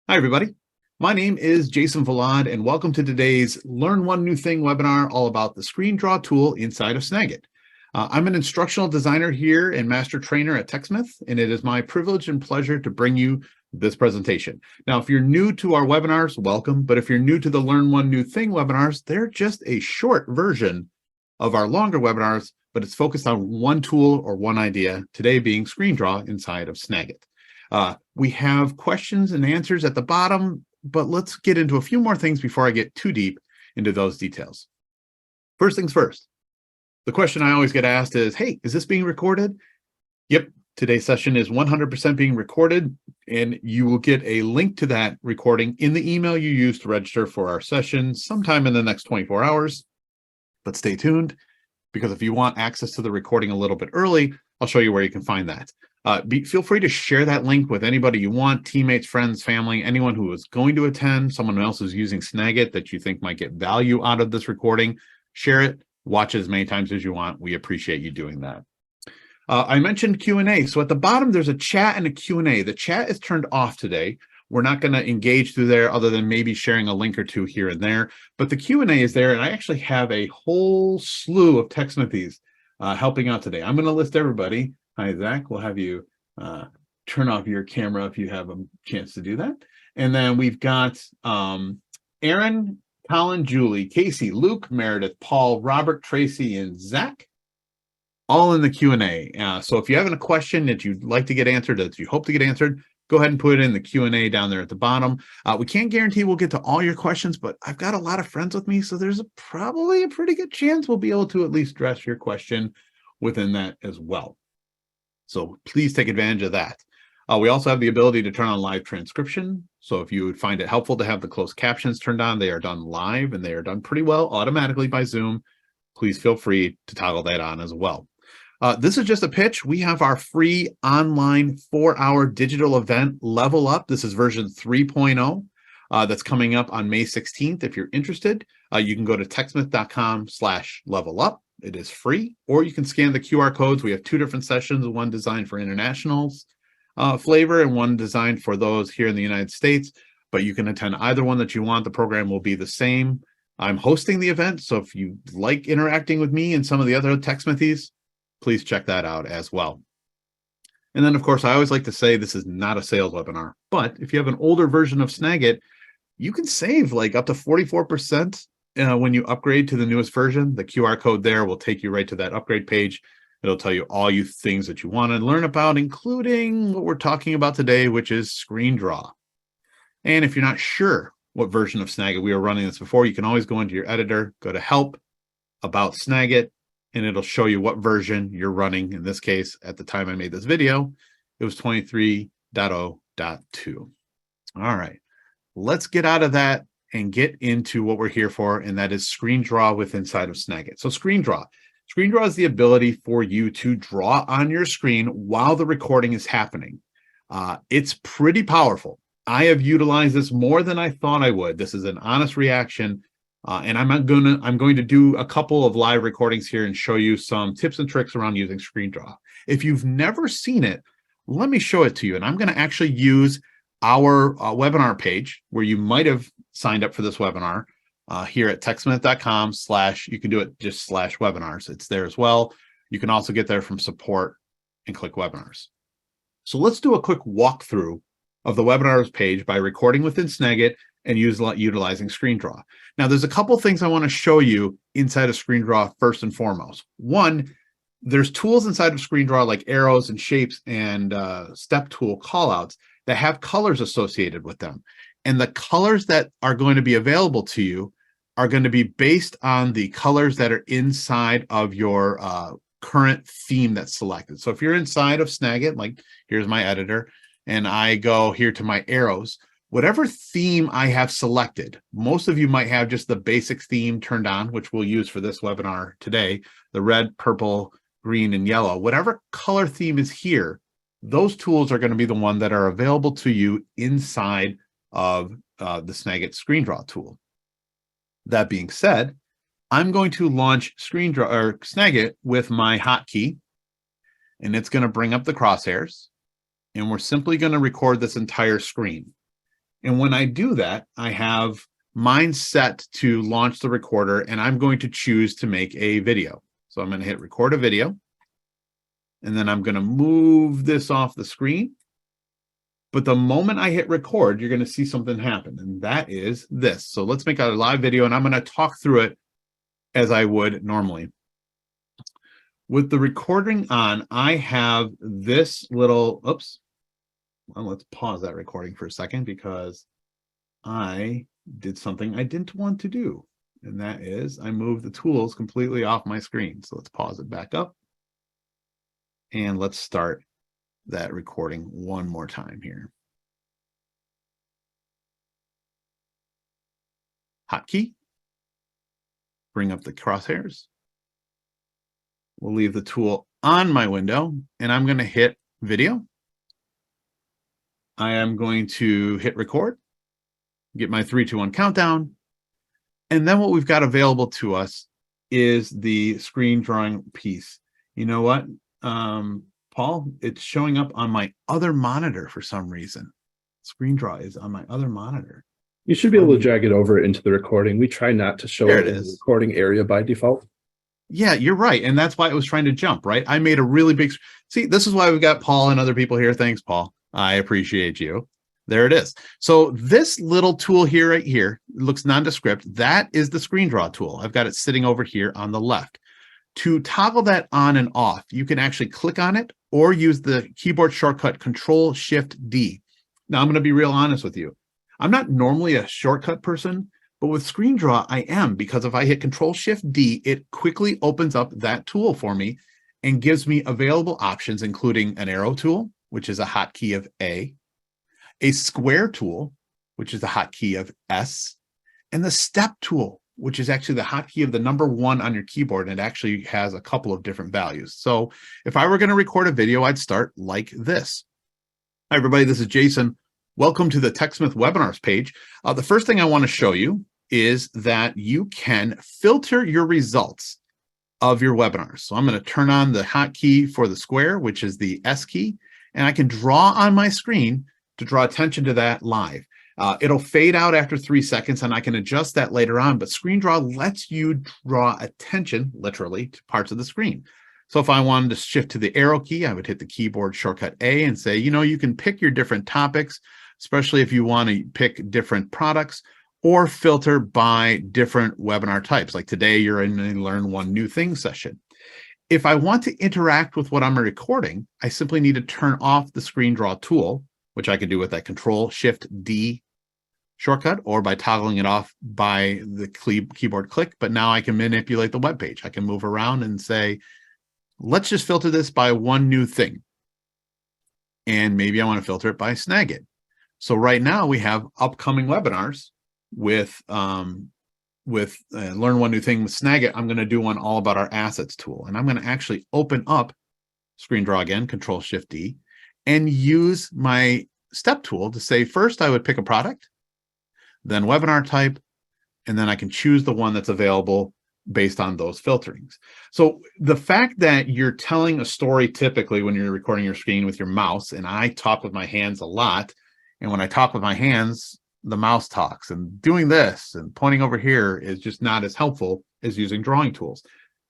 Hi, everybody. My name is Jason Valad, and welcome to today's Learn One New Thing webinar all about the screen draw tool inside of Snagit. I'm an instructional designer here and master trainer at TechSmith, and it is my privilege and pleasure to bring you this presentation. Now, if you're new to our webinars, welcome. But if you're new to the Learn One New Thing webinars, they're just a short version of our longer webinars, but it's focused on one tool or one idea, today being screen draw inside of Snagit. We have questions and answers at the bottom, but let's get into a few more things before I get too deep into those details. First things first, the question I always get asked is, hey, is this being recorded? Yep, today's session is 100% being recorded, and you will get a link to that recording in the email you use to register for our session sometime in the next 24 hours. But stay tuned, because if you want access to the recording a little bit early, I'll show you where you can find that. Feel free to share that link with anybody you want, teammates, friends, family, anyone who is going to attend, someone else who's using Snagit that you think might get value out of this recording. Share it, watch it as many times as you want. We appreciate you doing that. I mentioned Q&A. So at the bottom, there's a chat and a Q&A. The chat is turned off today. We're not going to engage through there other than maybe sharing a link or two here and there. But the Q&A is there, and I actually have a whole slew of TechSmithies helping out today. I'm going to list everybody. Hi, Zach. We'll have you turn off your camera if you have a chance to do that. And then we've got Aaron, Colin, Julie, Casey, Luke, Meredith, Paul, Robert, Tracy, and Zach, all in the Q&A. So if you have a question that you'd like to get answered, that you hope to get answered, go ahead and put it in the Q&A down there at the bottom. We can't guarantee we'll get to all your questions, but I've got a lot of friends with me, so there's probably a pretty good chance we'll be able to at least address your question within that as well. So please take advantage of that. We also have the ability to turn on live transcription. So if you would find it helpful to have the closed captions turned on, they are done live and they are done pretty well automatically by Zoom. Please feel free to toggle that on as well. This is just a pitch. We have our free online 4-hour digital event, Level Up. This is version 3.0 that's coming up on May 16th. If you're interested, you can go to techsmith.com/levelup. It is free, or you can scan the QR codes. We have 2 different sessions, one designed for internationals flavor and one designed for those here in the United States, but you can attend either one that you want. The program will be the same. I'm hosting the event, so if you like interacting with me and some of the other TechSmithies, please check that out as well. And then, of course, I always like to say this is not a sales webinar, but if you have an older version of Snagit, you can save like up to 44% when you upgrade to the newest version. The QR code there will take you right to that upgrade page. It'll tell you all you things that you want to learn about, including what we're talking about today, which is screen draw. And if you're not sure what version of Snagit we were running this before, you can always go into your editor, go to Help, About Snagit, and it'll show you what version you're running. In this case, at the time I made this video, it was 23.0.2. All right, let's get out of that and get into what we're here for, and that is screen draw inside of Snagit. So screen draw is the ability for you to draw on your screen while the recording is happening. It's pretty powerful. I have utilized this more than I thought I would. This is an honest reaction, and I'm going to do a couple of live recordings here and show you some tips and tricks around using screen draw. If you've never seen it, let me show it to you, and I'm going to actually use our webinar page where you might have signed up for this webinar here at techsmith.com/ you can do it just /webinars. It's there as well. You can also get there from support and click webinars. So let's do a quick walkthrough of the webinars page by recording within Snagit and utilizing screen draw. Now, there's a couple things I want to show you inside of screen draw first and foremost. One, there's tools inside of screen draw like arrows and shapes and step tool callouts that have colors associated with them. And the colors that are going to be available to you are going to be based on the colors that are inside of your current theme that's selected. So if you're inside of Snagit, like here's my editor, and I go here to my arrows, whatever theme I have selected, most of you might have just the basic theme turned on, which we'll use for this webinar today, the red, purple, green, and yellow. Whatever color theme is here, those tools are going to be the one that are available to you inside of the Snagit screen draw tool. That being said, I'm going to launch screen draw or Snagit with my hotkey, and it's going to bring up the crosshairs, and we're simply going to record this entire screen. And when I do that, I have mine set to launch the recorder, and I'm going to choose to make a video. So I'm going to hit record a video, and then I'm going to move this off the screen. But the moment I hit record, you're going to see something happen, and that is this. So let's make a live video, and I'm going to talk through it as I would normally. With the recording on, I have this little, oops. Well, let's pause that recording for a second because I did something I didn't want to do. And that is I moved the tools completely off my screen. So let's pause it back up. And let's start that recording one more time here. Hotkey. Bring up the crosshairs. We'll leave the tool on my window, and I'm going to hit video. I am going to hit record, get my 3, 2, 1 countdown. And then what we've got available to us is the screen drawing piece. You know what, Paul? It's showing up on my other monitor for some reason. Screen draw is on my other monitor. You should be able to drag it over into the recording. We try not to show it in the recording area by default. Yeah, you're right. And that's why it was trying to jump, right? I made a really big, see, this is why we've got Paul and other people here. Thanks, Paul. I appreciate you. There it is. So this little tool here, right here, looks nondescript. That is the screen draw tool. I've got it sitting over here on the left. To toggle that on and off, you can actually click on it or use the keyboard shortcut Control-Shift-D. Now, I'm going to be real honest with you. I'm not normally a shortcut person, but with screen draw, I am, because if I hit Control-Shift-D, it quickly opens up that tool for me and gives me available options, including an arrow tool, which is a hotkey of A square tool, which is the hotkey of S, and the step tool, which is actually the hotkey of the number 1 on your keyboard, and it actually has a couple of different values. So if I were going to record a video, I'd start like this. Hi, everybody. This is Jason. Welcome to the TechSmith webinars page. The first thing I want to show you is that you can filter your results of your webinars. So I'm going to turn on the hotkey for the square, which is the S key, and I can draw on my screen to draw attention to that live. It'll fade out after 3 seconds, and I can adjust that later on, but screen draw lets you draw attention, literally, to parts of the screen. So if I wanted to shift to the arrow key, I would hit the keyboard shortcut A and say, you know, you can pick your different topics, especially if you want to pick different products, or filter by different webinar types. Like today, you're in a Learn One New Thing session. If I want to interact with what I'm recording, I simply need to turn off the screen draw tool, which I could do with that Control-Shift-D shortcut or by toggling it off by the keyboard click. But now I can manipulate the web page. I can move around and say, let's just filter this by one new thing. And maybe I want to filter it by Snagit. So right now we have upcoming webinars with Learn One New Thing with Snagit. I'm going to do one all about our assets tool. And I'm going to actually open up screen draw again, Control-Shift-D, and use my step tool to say, first I would pick a product, then webinar type, and then I can choose the one that's available based on those filterings. So the fact that you're telling a story typically when you're recording your screen with your mouse, and I talk with my hands a lot, and when I talk with my hands, the mouse talks, and doing this and pointing over here is just not as helpful as using drawing tools.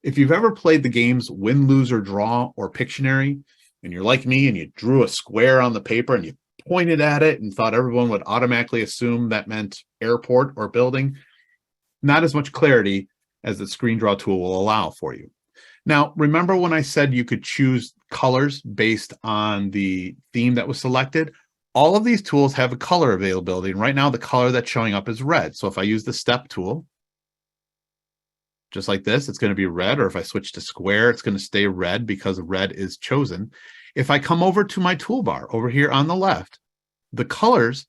If you've ever played the games Win, Lose, or Draw or Pictionary, and you're like me and you drew a square on the paper and you pointed at it and thought everyone would automatically assume that meant airport or building, not as much clarity as the screen draw tool will allow for you. Now, remember when I said you could choose colors based on the theme that was selected? All of these tools have a color availability, and right now the color that's showing up is red. So if I use the step tool, just like this, it's going to be red, or if I switch to square, it's going to stay red because red is chosen. If I come over to my toolbar over here on the left, the colors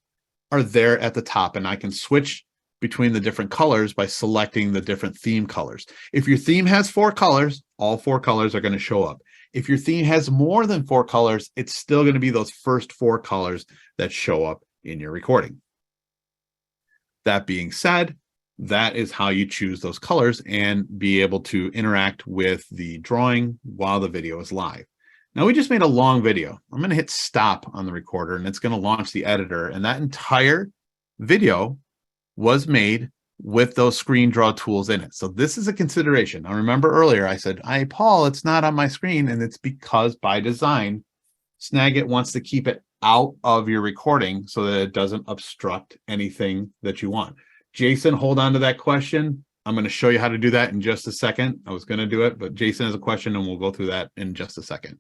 are there at the top, and I can switch between the different colors by selecting the different theme colors. If your theme has 4 colors, all 4 colors are going to show up. If your theme has more than 4 colors, it's still going to be those first 4 colors that show up in your recording. That being said, that is how you choose those colors and be able to interact with the drawing while the video is live. Now, we just made a long video. I'm going to hit stop on the recorder, and it's going to launch the editor, and that entire video was made with those screen draw tools in it. So this is a consideration. Now remember earlier I said, Paul, it's not on my screen, and it's because by design, Snagit wants to keep it out of your recording so that it doesn't obstruct anything that you want. Jason, hold on to that question. I'm going to show you how to do that in just a second. I was going to do it, but Jason has a question and we'll go through that in just a second.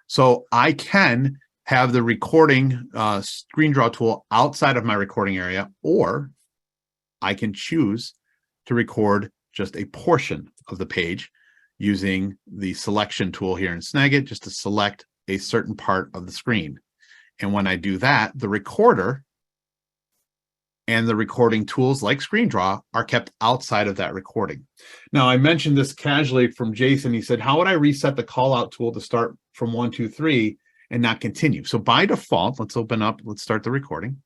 So I can have the recording screen draw tool outside of my recording area, or I can choose to record just a portion of the page using the selection tool here in Snagit, just to select a certain part of the screen. And when I do that, the recorder and the recording tools like Screen Draw are kept outside of that recording. Now, I mentioned this casually from Jason. He said, how would I reset the call out tool to start from 1, 2, 3 and not continue? So by default, let's start the recording.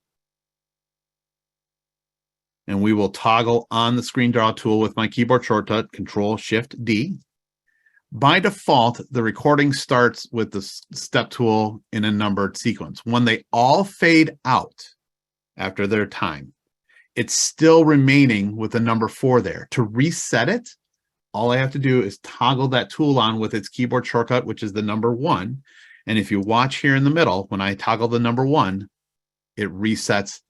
And we will toggle on the Screen Draw tool with my keyboard shortcut, Control-Shift-D. By default, the recording starts with the step tool in a numbered sequence. When they all fade out after their time, it's still remaining with the number 4 there. To reset it, all I have to do is toggle that tool on with its keyboard shortcut, which is the number 1. And if you watch here in the middle, when I toggle the number 1, it resets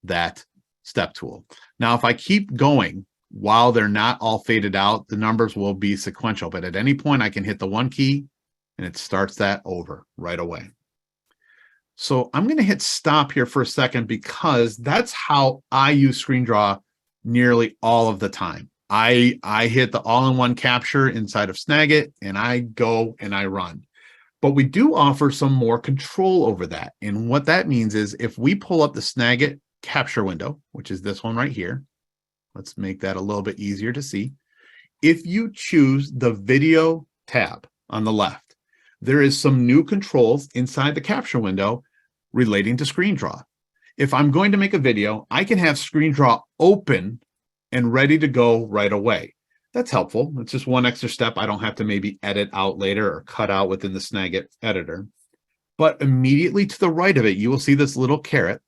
that step tool. Now, if I keep going while they're not all faded out, the numbers will be sequential, but at any point I can hit the 1 key and it starts that over right away. So I'm going to hit stop here for a second because that's how I use Screen Draw nearly all of the time. I hit the all-in-one capture inside of Snagit and I go and I run. But we do offer some more control over that. And what that means is if we pull up the Snagit capture window, which is this one right here, let's make that a little bit easier to see. If you choose the video tab on the left, there is some new controls inside the capture window relating to Screen Draw. If I'm going to make a video, I can have Screen Draw open and ready to go right away. That's helpful. It's just one extra step I don't have to maybe edit out later or cut out within the Snagit editor. But immediately to the right of it, you will see this little caret,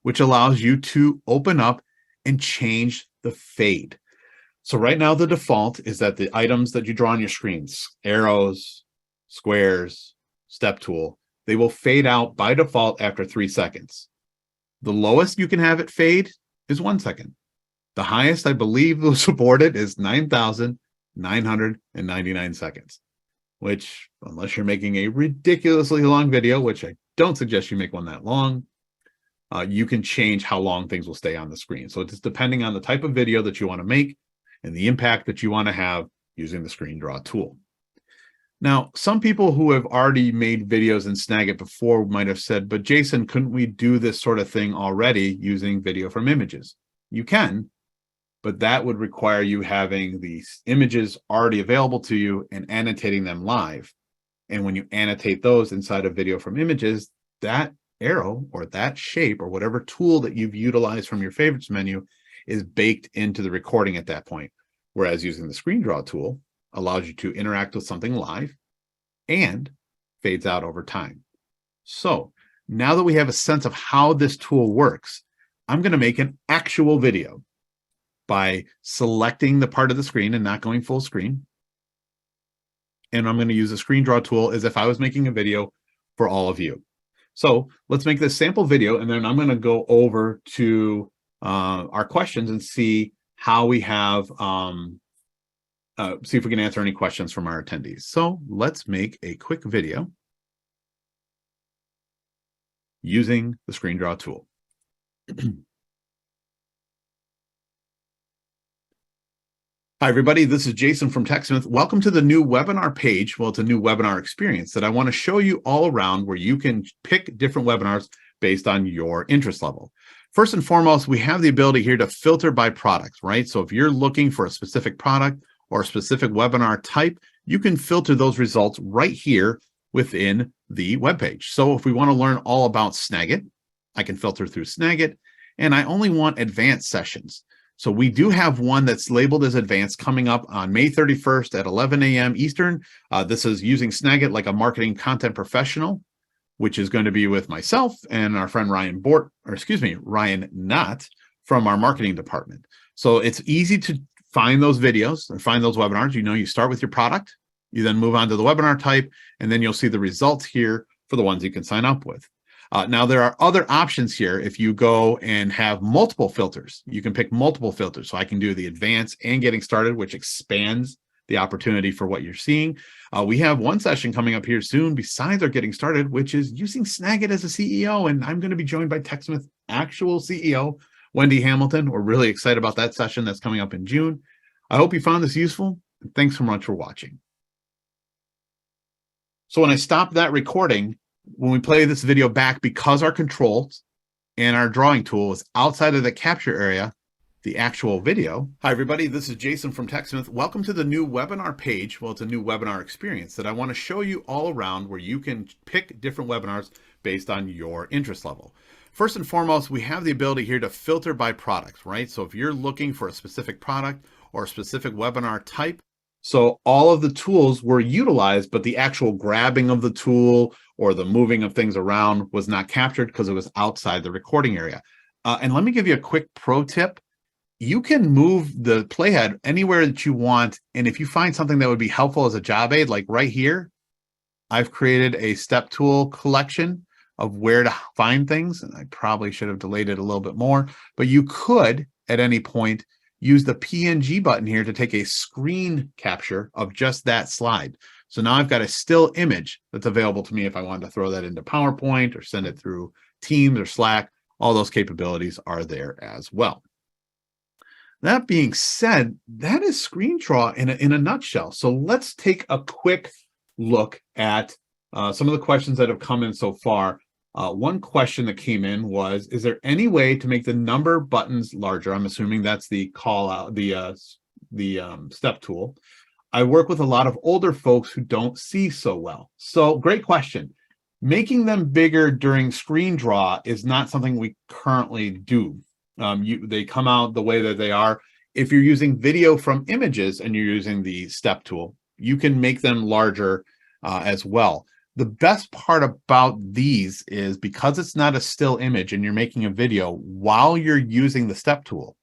which allows you to open up and change the fade. So right now, the default is that the items that you draw on your screens, arrows, squares, step tool, they will fade out by default after 3 seconds. The lowest you can have it fade is 1 second. The highest I believe was supported is 9,999 seconds, which, unless you're making a ridiculously long video, which I don't suggest you make one that long, you can change how long things will stay on the screen. So it's depending on the type of video that you want to make and the impact that you want to have using the Screen Draw tool. Now, some people who have already made videos in Snagit before might have said, but Jason, couldn't we do this sort of thing already using video from images? You can, but that would require you having these images already available to you and annotating them live. And when you annotate those inside of video from images, that arrow or that shape or whatever tool that you've utilized from your favorites menu is baked into the recording at that point. Whereas using the Screen Draw tool allows you to interact with something live and fades out over time. So now that we have a sense of how this tool works, I'm going to make an actual video by selecting the part of the screen and not going full screen. And I'm going to use the Screen Draw tool as if I was making a video for all of you. So let's make this sample video, and then I'm going to go over to our questions and see how we have, see if we can answer any questions from our attendees. So let's make a quick video using the Screen Draw tool. Hi, everybody. This is Jason from TechSmith. Welcome to the new webinar page. Well, it's a new webinar experience that I want to show you all around where you can pick different webinars based on your interest level. First and foremost, we have the ability here to filter by product, right? So if you're looking for a specific product or a specific webinar type, you can filter those results right here within the webpage. So if we want to learn all about Snagit, I can filter through Snagit, and I only want advanced sessions. So we do have one that's labeled as advanced coming up on May 31st at 11 a.m. Eastern. This is using Snagit like a marketing content professional. which is going to be with myself and our friend Ryan Ryan Knott from our marketing department. So it's easy to find those videos or find those webinars. You start with your product, you then move on to the webinar type, and then you'll see the results here for the ones you can sign up with. Now, there are other options here. If you go and have multiple filters, you can pick multiple filters. So I can do the advanced and getting started, which expands the opportunity for what you're seeing. We have one session coming up here soon besides our getting started, which is using Snagit as a CEO. And I'm going to be joined by TechSmith actual CEO, Wendy Hamilton. We're really excited about that session that's coming up in June. I hope you found this useful. Thanks so much for watching. So when I stop that recording, when we play this video back, because our controls and our drawing tool is outside of the capture area, the actual video. Hi, everybody. This is Jason from TechSmith. Welcome to the new webinar page. Well, it's a new webinar experience that I want to show you all around, where you can pick different webinars based on your interest level. First and foremost, we have the ability here to filter by product, right? So if you're looking for a specific product or a specific webinar type, so all of the tools were utilized, but the actual grabbing of the tool or the moving of things around was not captured because it was outside the recording area. And let me give you a quick pro tip. You can move the playhead anywhere that you want. And if you find something that would be helpful as a job aid, like right here, I've created a step tool collection of where to find things. And I probably should have delayed it a little bit more, but you could at any point use the PNG button here to take a screen capture of just that slide. So now I've got a still image that's available to me if I wanted to throw that into PowerPoint or send it through Teams or Slack. All those capabilities are there as well. That being said, that is ScreenDraw in a nutshell. So let's take a quick look at some of the questions that have come in so far. One question that came in was, is there any way to make the number buttons larger? I'm assuming that's the call out, the step tool. I work with a lot of older folks who don't see so well. So great question. Making them bigger during ScreenDraw is not something we currently do. They come out the way that they are. If you're using video from images and you're using the step tool, you can make them larger as well. The best part about these is because it's not a still image and you're making a video, while you're using the step tool,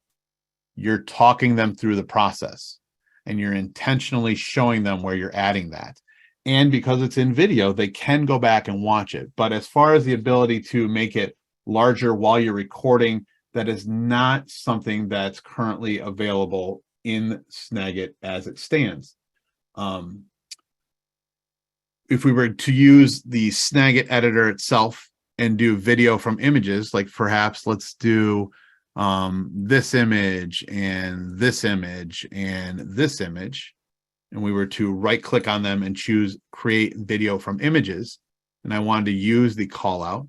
you're talking them through the process and you're intentionally showing them where you're adding that. And because it's in video, they can go back and watch it. But as far as the ability to make it larger while you're recording, that is not something that's currently available in Snagit as it stands. If we were to use the Snagit editor itself and do video from images, like perhaps let's do this image and this image and this image, and we were to right click on them and choose create video from images, and I wanted to use the call out.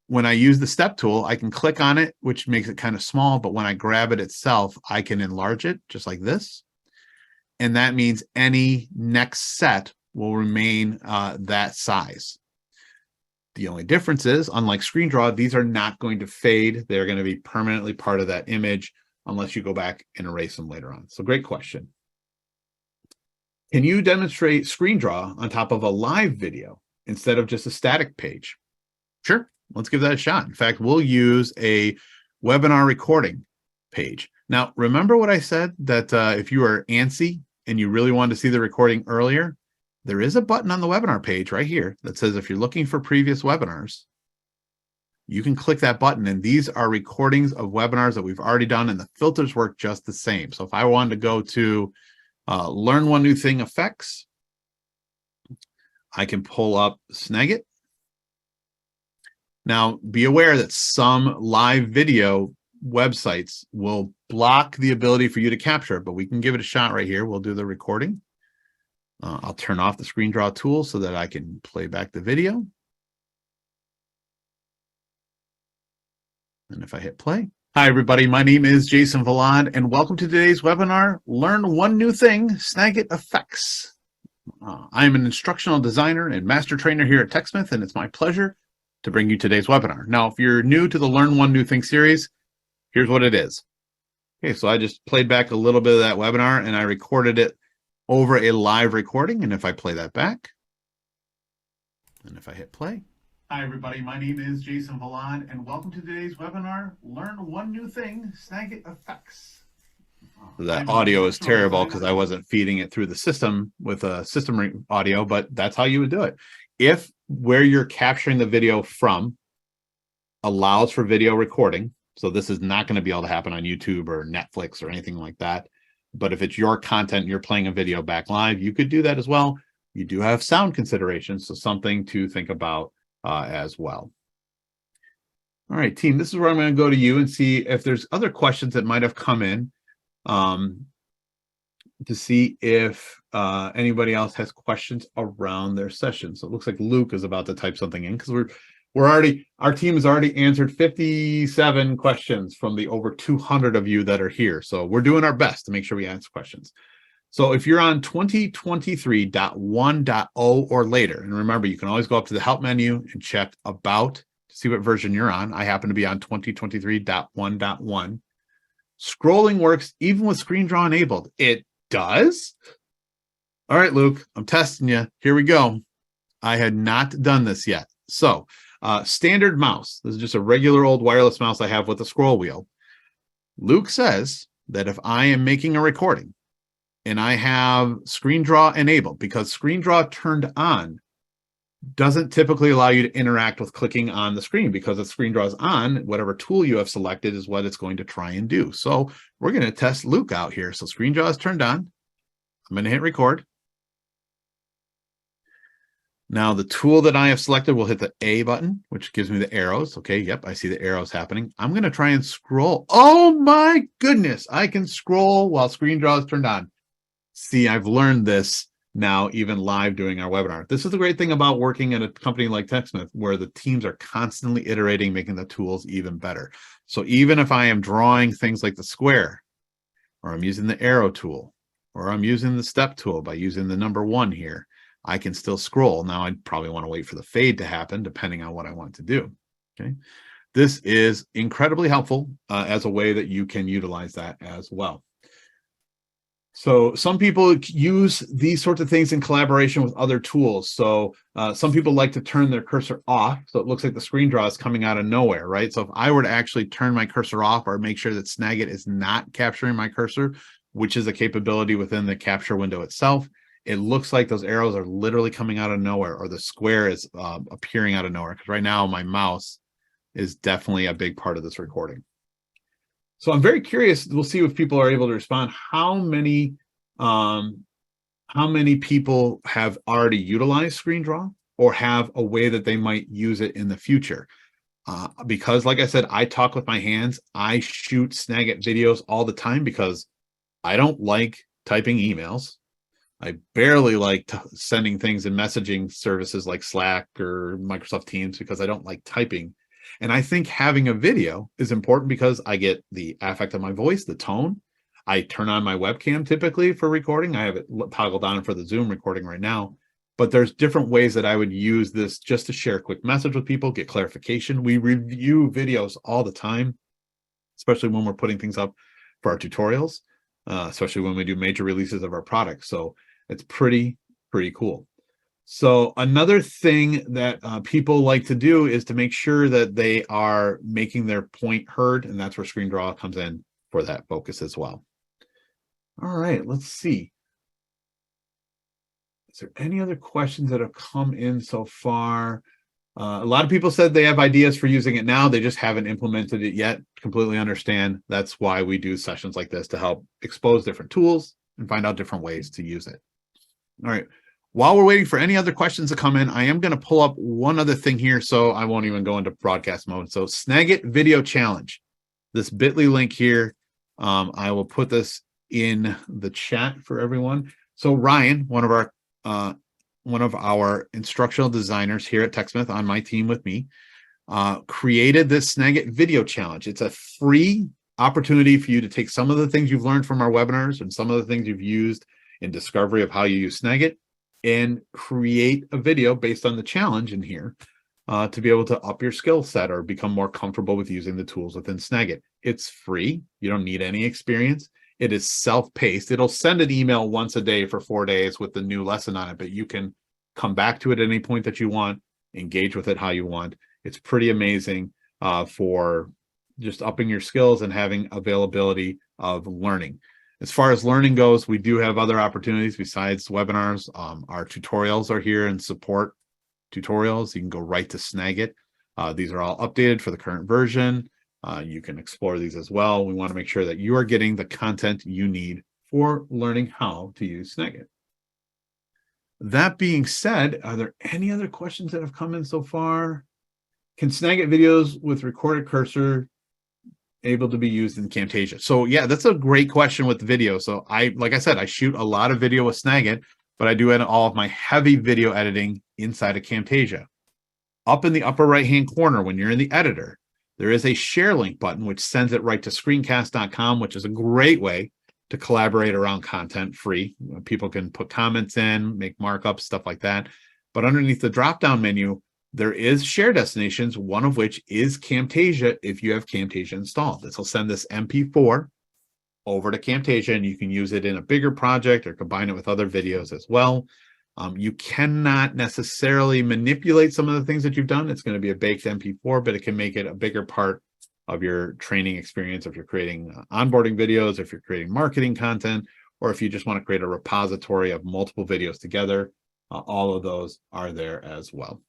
When I use the step tool, I can click on it, which makes it kind of small, but when I grab it itself, I can enlarge it just like this. And that means any next set will remain that size. The only difference is, unlike ScreenDraw, these are not going to fade. They're going to be permanently part of that image unless you go back and erase them later on. So great question. Can you demonstrate ScreenDraw on top of a live video instead of just a static page? Sure, let's give that a shot. In fact, we'll use a webinar recording page. Now, remember what I said, that if you are antsy and you really wanted to see the recording earlier, there is a button on the webinar page right here that says if you're looking for previous webinars, you can click that button, and these are recordings of webinars that we've already done, and the filters work just the same. So if I wanted to go to Learn One New Thing Effects, I can pull up Snagit. Now, be aware that some live video websites will block the ability for you to capture, but we can give it a shot right here. We'll do the recording. I'll turn off the ScreenDraw tool so that I can play back the video. And if I hit play. Hi, everybody. My name is Jason Valad, and welcome to today's webinar, Learn One New Thing, Snagit Effects. I'm an instructional designer and master trainer here at TechSmith, and it's my pleasure to bring you today's webinar. Now, if you're new to the Learn One New Thing series, here's what it is. Okay, so I just played back a little bit of that webinar, and I recorded it over a live recording. And if I play that back, and if I hit play, Hi, everybody. My name is Jason Valad, and welcome to today's webinar, Learn One New Thing, Snagit Effects. That audio is terrible because I wasn't feeding it through the system with a system audio, but that's how you would do it. If where you're capturing the video from allows for video recording, so this is not going to be able to happen on YouTube or Netflix or anything like that, but if it's your content and you're playing a video back live, you could do that as well. You do have sound considerations, so something to think about as well. All right, team, this is where I'm going to go to you and see if there's other questions that might have come in to see if anybody else has questions around their session. So it looks like Luke is about to type something in because our team has already answered 57 questions from the over 200 of you that are here. So we're doing our best to make sure we answer questions. So if you're on 2023.1.0 or later, and remember, you can always go up to the help menu and check about to see what version you're on. I happen to be on 2023.1.1. Scrolling works even with screen draw enabled. It does? All right, Luke, I'm testing you. Here we go. I had not done this yet. So standard mouse. This is just a regular old wireless mouse I have with a scroll wheel. Luke says that if I am making a recording, and I have screen draw enabled, because screen draw turned on doesn't typically allow you to interact with clicking on the screen, because if screen draw is on, whatever tool you have selected is what it's going to try and do. So we're going to test Luke out here. So screen draw is turned on. I'm going to hit record. Now the tool that I have selected will hit the A button, which gives me the arrows. Okay, yep, I see the arrows happening. I'm going to try and scroll. Oh my goodness, I can scroll while screen draw is turned on. See, I've learned this now, even live doing our webinar. This is the great thing about working at a company like TechSmith, where the teams are constantly iterating, making the tools even better. So even if I am drawing things like the square, or I'm using the arrow tool, or I'm using the step tool by using the number 1 here, I can still scroll. Now, I'd probably want to wait for the fade to happen, depending on what I want to do. Okay. This is incredibly helpful as a way that you can utilize that as well. So some people use these sorts of things in collaboration with other tools. So some people like to turn their cursor off, so it looks like the screen draw is coming out of nowhere, right? So if I were to actually turn my cursor off or make sure that Snagit is not capturing my cursor, which is a capability within the capture window itself, it looks like those arrows are literally coming out of nowhere, or the square is appearing out of nowhere, because right now my mouse is definitely a big part of this recording. So I'm very curious. We'll see if people are able to respond. How many people have already utilized screen draw or have a way that they might use it in the future? Because like I said, I talk with my hands. I shoot Snagit videos all the time because I don't like typing emails. I barely like sending things in messaging services like Slack or Microsoft Teams because I don't like typing. And I think having a video is important because I get the affect of my voice, the tone. I turn on my webcam typically for recording. I have it toggled on for the Zoom recording right now. But there's different ways that I would use this just to share a quick message with people, get clarification. We review videos all the time, especially when we're putting things up for our tutorials, especially when we do major releases of our products. So it's pretty cool. So another thing that people like to do is to make sure that they are making their point heard, and that's where screen draw comes in for that focus as well. All right, let's see. Is there any other questions that have come in so far? A lot of people said they have ideas for using it now. They just haven't implemented it yet. Completely understand. That's why we do sessions like this, to help expose different tools and find out different ways to use it. All right. While we're waiting for any other questions to come in, I am going to pull up one other thing here, so I won't even go into broadcast mode. So Snagit Video Challenge, this bit.ly link here, I will put this in the chat for everyone. So Ryan, one of our instructional designers here at TechSmith on my team with me, created this Snagit Video Challenge. It's a free opportunity for you to take some of the things you've learned from our webinars and some of the things you've used in discovery of how you use Snagit, and create a video based on the challenge in here to be able to up your skill set or become more comfortable with using the tools within Snagit. It's free. You don't need any experience. It is self-paced. It'll send an email once a day for 4 days with the new lesson on it, but you can come back to it at any point that you want. engage with it how you want. It's pretty amazing for just upping your skills and having availability of learning. As far as learning goes, we do have other opportunities besides webinars. Our tutorials are here and support tutorials. You can go right to Snagit. These are all updated for the current version. You can explore these as well. We want to make sure that you are getting the content you need for learning how to use Snagit. That being said, are there any other questions that have come in so far? Can Snagit videos with recorded cursor able to be used in Camtasia? So yeah, that's a great question with the video. So like I said, I shoot a lot of video with Snagit, but I do all of my heavy video editing inside of Camtasia. Up in the upper right-hand corner, when you're in the editor, there is a share link button, which sends it right to screencast.com, which is a great way to collaborate around content free. People can put comments in, make markups, stuff like that. But underneath the drop-down menu, there is share destinations, one of which is Camtasia if you have Camtasia installed. This will send this MP4 over to Camtasia, and you can use it in a bigger project or combine it with other videos as well. You cannot necessarily manipulate some of the things that you've done. It's going to be a baked MP4, but it can make it a bigger part of your training experience if you're creating onboarding videos, if you're creating marketing content, or if you just want to create a repository of multiple videos together. All of those are there as well.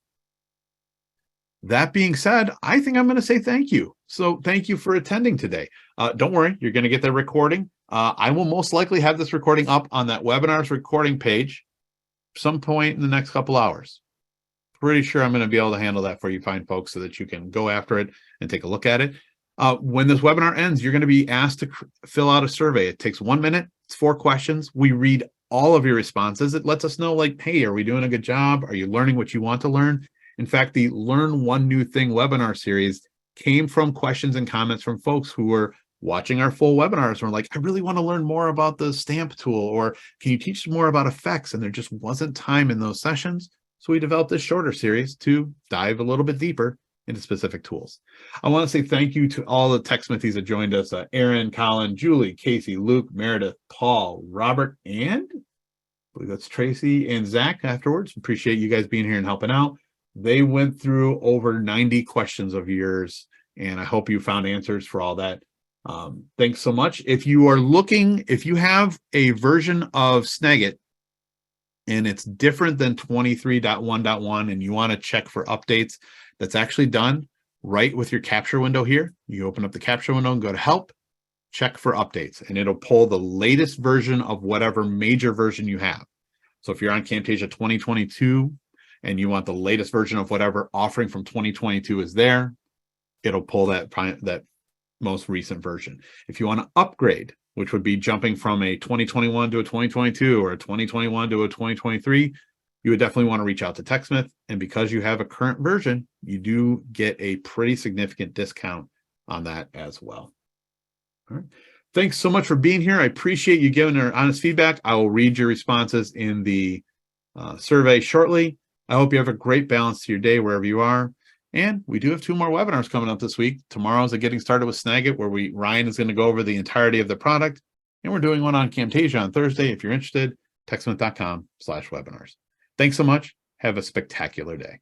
That being said, I think I'm going to say thank you. So thank you for attending today. Don't worry, you're going to get the recording. I will most likely have this recording up on that webinars recording page some point in the next couple hours. Pretty sure I'm going to be able to handle that for you fine folks so that you can go after it and take a look at it. When this webinar ends, you're going to be asked to fill out a survey. It takes 1 minute. It's 4 questions. We read all of your responses. It lets us know, like, hey, are we doing a good job? Are you learning what you want to learn? In fact, the Learn One New Thing webinar series came from questions and comments from folks who were watching our full webinars and were like, I really want to learn more about the stamp tool, or can you teach more about effects? And there just wasn't time in those sessions. So we developed this shorter series to dive a little bit deeper into specific tools. I want to say thank you to all the TechSmithies that joined us, Aaron, Colin, Julie, Casey, Luke, Meredith, Paul, Robert, and I believe that's Tracy and Zach afterwards. Appreciate you guys being here and helping out. They went through over 90 questions of yours, and I hope you found answers for all that. Thanks so much. If you are looking, if you have a version of Snagit and it's different than 23.1.1 and you want to check for updates, that's actually done right with your capture window here. You open up the capture window and go to help, check for updates, and it'll pull the latest version of whatever major version you have. So if you're on Camtasia 2022 and you want the latest version of whatever offering from 2022 is there, it'll pull that most recent version. If you want to upgrade, which would be jumping from a 2021 to a 2022 or a 2021 to a 2023, you would definitely want to reach out to TechSmith. And because you have a current version, you do get a pretty significant discount on that as well. All right. Thanks so much for being here. I appreciate you giving our honest feedback. I will read your responses in the survey shortly. I hope you have a great balance to your day wherever you are. And we do have 2 more webinars coming up this week. Tomorrow's a Getting Started with Snagit, where Ryan is going to go over the entirety of the product. And we're doing one on Camtasia on Thursday. If you're interested, techsmith.com/webinars. Thanks so much. Have a spectacular day.